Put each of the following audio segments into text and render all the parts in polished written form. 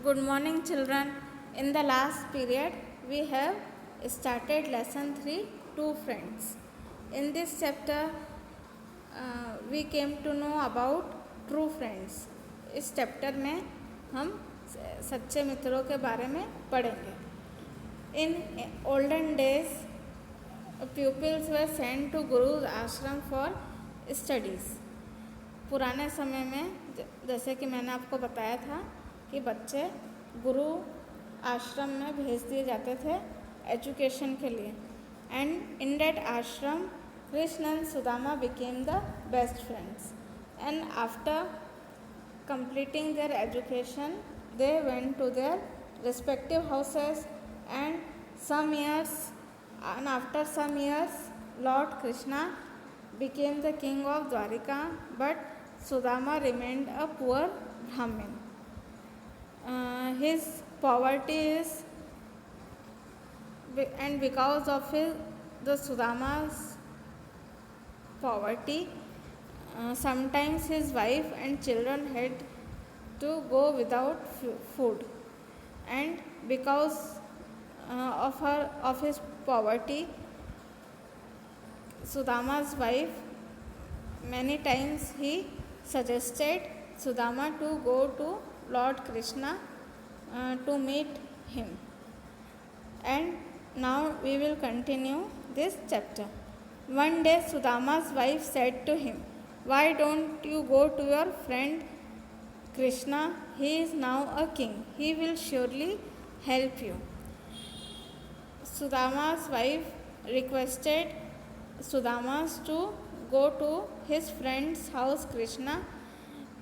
Good morning, children. In the last period, we have started lesson 3, Two Friends. In this chapter, we came to know about true friends. इस chapter में हम सच्चे मित्रों के बारे में पढ़ेंगे. In olden days, pupils were sent to Guru's ashram for studies. पुराने समय में जैसे कि मैंने आपको बताया था कि बच्चे गुरु आश्रम में भेज दिए जाते थे एजुकेशन के लिए. एंड इन दैट आश्रम Krishna and Sudama became the best friends. And after completing their education, they went to their respective houses, and after some years, Lord Krishna became the king of Dwarika, but Sudama remained a poor Brahmin. His poverty is, and because of the Sudama's poverty, sometimes his wife and children had to go without food, and because of his poverty, Sudama's wife many times he suggested Sudama to go to Lord Krishna to meet him. And now we will continue this chapter. One day Sudama's wife said to him, "Why don't you go to your friend Krishna? He is now a king. He will surely help you." Sudama's wife requested Sudama to go to his friend's house Krishna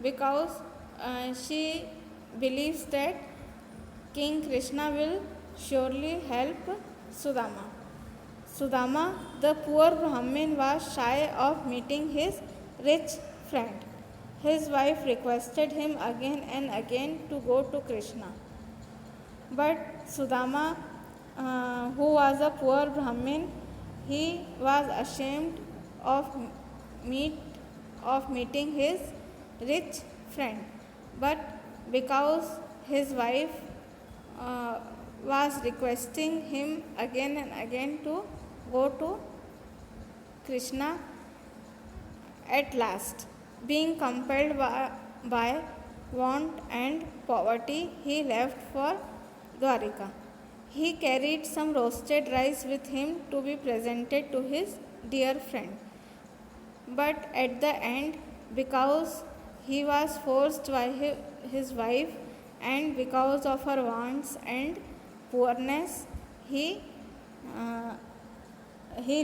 because she believes that King Krishna will surely help Sudama. Sudama, the poor Brahmin, was shy of meeting his rich friend. His wife requested him again and again to go to Krishna. But Sudama, who was a poor Brahmin, he was ashamed of meeting his rich friend. But because his wife was requesting him again and again to go to Krishna, at last, being compelled by want and poverty, he left for Dwarika. He carried some roasted rice with him to be presented to his dear friend. But at the end, because he was forced by his wife and because of her wants and poorness, he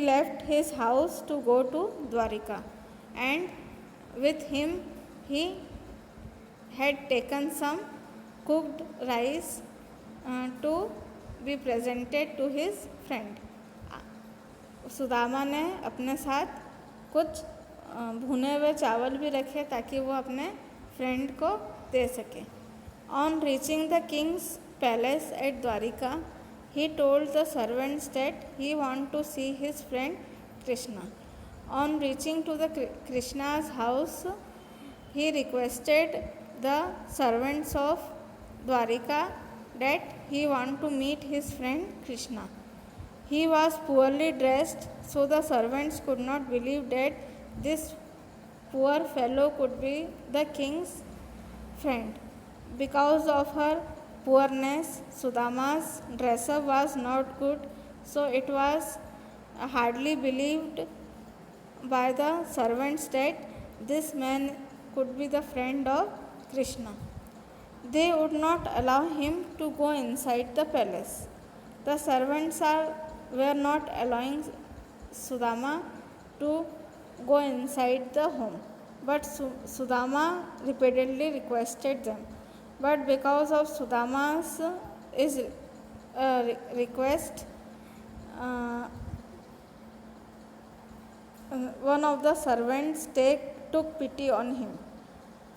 left his house to go to Dwarika, and with him he had taken some cooked rice to be presented to his friend. Sudama ने अपने साथ कुछ भुने हुए चावल भी रखे ताकि वो अपने फ्रेंड को दे सके. On reaching the king's palace at Dwarika, he told the servants that he wanted to see his friend Krishna. On reaching to the Krishna's house, he requested the servants of Dwarika that he wanted to meet his friend Krishna. He was poorly dressed, so the servants could not believe that this poor fellow could be the king's friend. Because of her poorness, Sudama's dress-up was not good, so it was hardly believed by the servants that this man could be the friend of Krishna. They would not allow him to go inside the palace. The servants were not allowing Sudama to go inside the home, but Sudama repeatedly requested them. But because of Sudama's request, one of the servants took pity on him.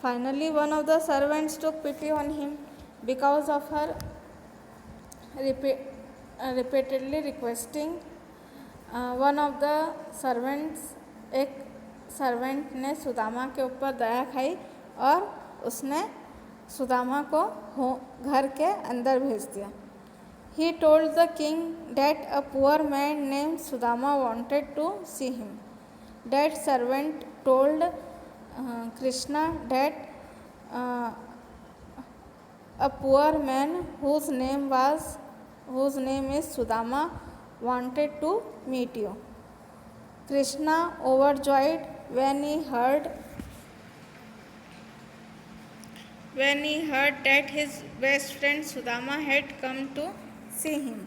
Finally, one of the servants took pity on him because of her repeatedly requesting. One of the servants, एक servant ने सुदामा के ऊपर दया खाई और उसने सुदामा को घर के अंदर भेज दिया। He told the king that a poor man named Sudama wanted to see him. That servant told Krishna that a poor man whose name is Sudama wanted to meet you. Krishna, overjoyed when he heard that his best friend Sudama had come to see him.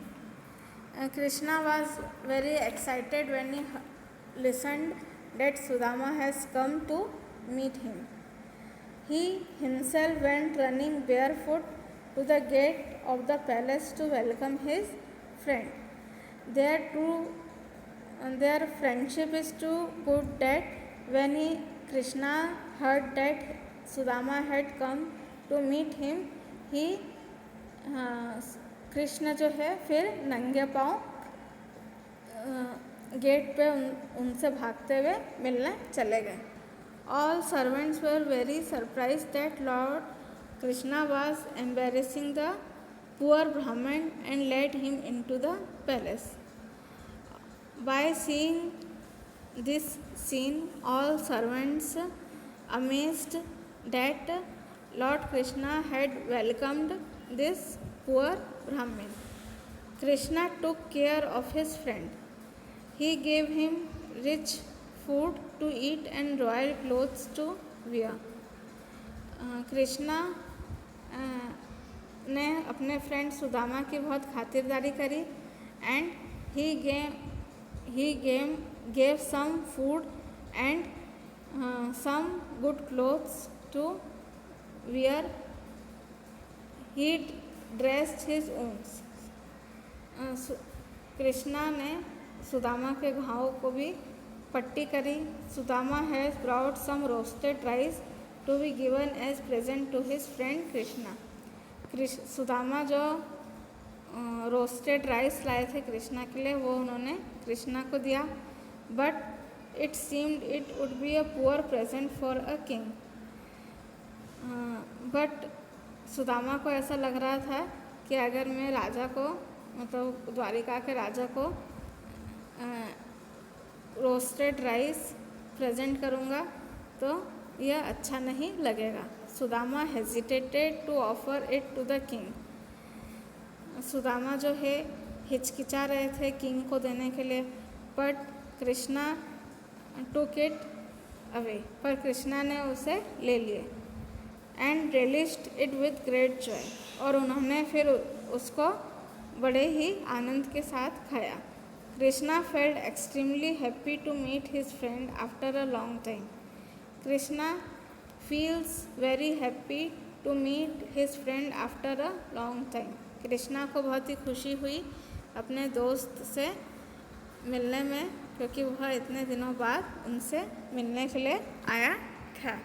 Krishna was very excited when he listened that Sudama has come to meet him. He himself went running barefoot to the gate of the palace to welcome his friend. Their friendship is too good that when Krishna heard that Sudama had come to meet him, Krishna जो है फिर नंगे पाँव gate पे उनसे भागते हुए मिलने चले गए। All servants were very surprised that Lord Krishna was embarrassing the poor Brahmin and led him into the palace. By seeing this scene, all servants amazed that Lord Krishna had welcomed this poor Brahmin. Krishna took care of his friend. He gave him rich food to eat and royal clothes to wear. Krishna ने अपने friend Sudama की बहुत खातिरदारी करी and he gave some food and some good clothes to wear. He dressed his wounds. Krishna ने सुदामा के घाव को भी पट्टी करी. Sudama has brought some roasted rice to be given as present to his friend Krishna. Sudama जो रोस्टेड राइस लाए थे कृष्णा के लिए वो उन्होंने कृष्णा को दिया. But it seemed it would be a poor present for a king. But Sudama को ऐसा लग रहा था कि अगर मैं राजा को मतलब द्वारिका के राजा को रोस्टेड राइस प्रेजेंट करूँगा तो यह अच्छा नहीं लगेगा. Sudama hesitated to offer it to the king. Sudama जो है हिचकिचा रहे थे किंग को देने के लिए. But Krishna took it away. पर कृष्णा ने उसे ले लिए. And relished it with great joy. और उन्होंने फिर उसको बड़े ही आनंद के साथ खाया. Krishna felt extremely happy to meet his friend after a long time. Krishna feels very happy to meet his friend after a long time. Krishna को बहुत ही खुशी हुई अपने दोस्त से मिलने में क्योंकि वह इतने दिनों बाद उनसे मिलने के लिए आया था.